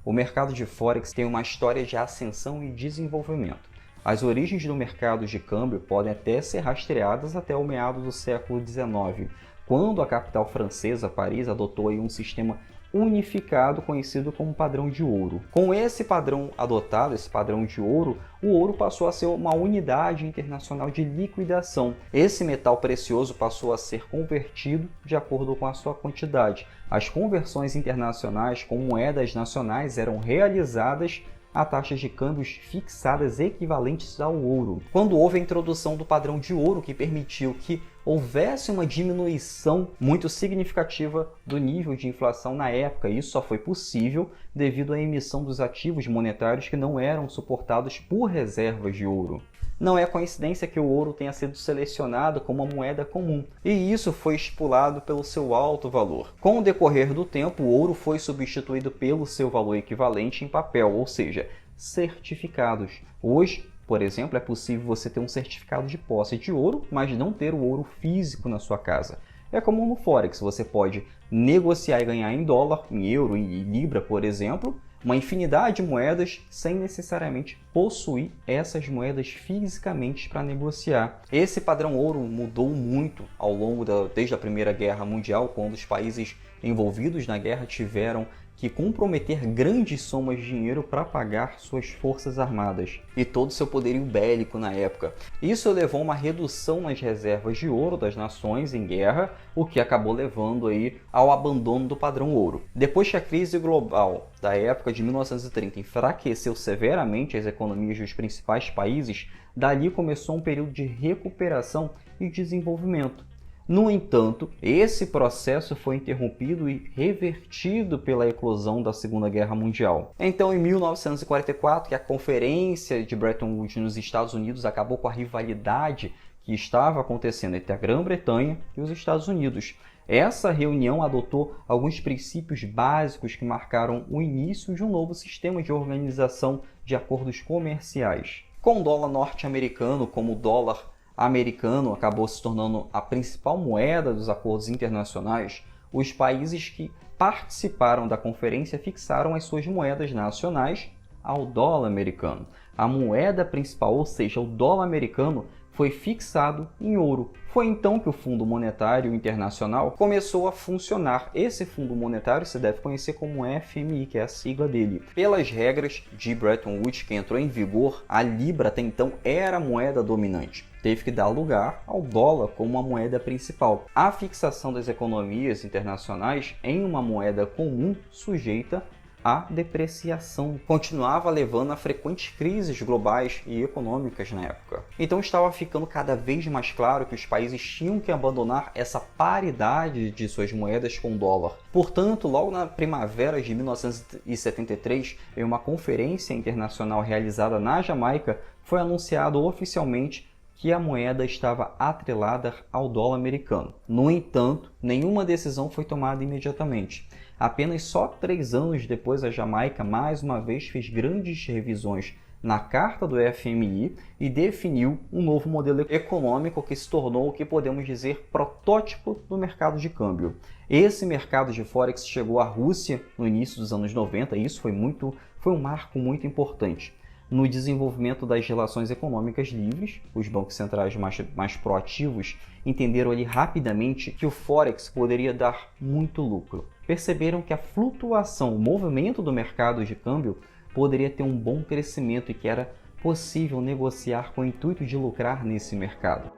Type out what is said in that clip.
o mercado de Forex tem uma história de ascensão e desenvolvimento. As origens do mercado de câmbio podem até ser rastreadas até o meado do século XIX, quando a capital francesa, Paris, adotou um sistema unificado conhecido como padrão de ouro. Com esse padrão adotado, esse padrão de ouro, o ouro passou a ser uma unidade internacional de liquidação. Esse metal precioso passou a ser convertido de acordo com a sua quantidade. As conversões internacionais com moedas nacionais eram realizadas a taxas de câmbios fixadas equivalentes ao ouro. Quando houve a introdução do padrão de ouro, que permitiu que houvesse uma diminuição muito significativa do nível de inflação na época, isso só foi possível devido à emissão dos ativos monetários que não eram suportados por reservas de ouro. Não é coincidência que o ouro tenha sido selecionado como uma moeda comum, e isso foi estipulado pelo seu alto valor. Com o decorrer do tempo, o ouro foi substituído pelo seu valor equivalente em papel, ou seja, certificados. Hoje, por exemplo, é possível você ter um certificado de posse de ouro, mas não ter o ouro físico na sua casa. É como no Forex, você pode negociar e ganhar em dólar, em euro, em libra, por exemplo, uma infinidade de moedas sem necessariamente possuir essas moedas fisicamente para negociar. Esse padrão ouro mudou muito ao longo desde a Primeira Guerra Mundial, quando os países envolvidos na guerra tiveram que comprometer grandes somas de dinheiro para pagar suas forças armadas e todo o seu poderio bélico na época. Isso levou a uma redução nas reservas de ouro das nações em guerra, o que acabou levando ao abandono do padrão ouro. Depois que a crise global da época de 1930 enfraqueceu severamente as economias dos principais países, dali começou um período de recuperação e desenvolvimento. No entanto, esse processo foi interrompido e revertido pela eclosão da Segunda Guerra Mundial. Então, em 1944, que a Conferência de Bretton Woods nos Estados Unidos acabou com a rivalidade que estava acontecendo entre a Grã-Bretanha e os Estados Unidos. Essa reunião adotou alguns princípios básicos que marcaram o início de um novo sistema de organização de acordos comerciais. Com o dólar norte-americano como dólar americano acabou se tornando a principal moeda dos acordos internacionais, os países que participaram da conferência fixaram as suas moedas nacionais ao dólar americano. A moeda principal, ou seja, o dólar americano, foi fixado em ouro. Foi então que o Fundo Monetário Internacional começou a funcionar. Esse Fundo Monetário se deve conhecer como FMI, que é a sigla dele. Pelas regras de Bretton Woods, que entrou em vigor, a Libra até então era a moeda dominante. Teve que dar lugar ao dólar como a moeda principal. A fixação das economias internacionais em uma moeda comum sujeita à depreciação continuava levando a frequentes crises globais e econômicas na época. Então estava ficando cada vez mais claro que os países tinham que abandonar essa paridade de suas moedas com o dólar. Portanto, logo na primavera de 1973, em uma conferência internacional realizada na Jamaica, foi anunciado oficialmente que a moeda estava atrelada ao dólar americano. No entanto, nenhuma decisão foi tomada imediatamente. Apenas só 3 anos depois, a Jamaica mais uma vez fez grandes revisões na carta do FMI e definiu um novo modelo econômico que se tornou o que podemos dizer protótipo do mercado de câmbio. Esse mercado de Forex chegou à Rússia no início dos anos 90 e isso foi um marco muito importante no desenvolvimento das relações econômicas livres. Os bancos centrais mais proativos entenderam ali rapidamente que o Forex poderia dar muito lucro. Perceberam que a flutuação, o movimento do mercado de câmbio poderia ter um bom crescimento e que era possível negociar com o intuito de lucrar nesse mercado.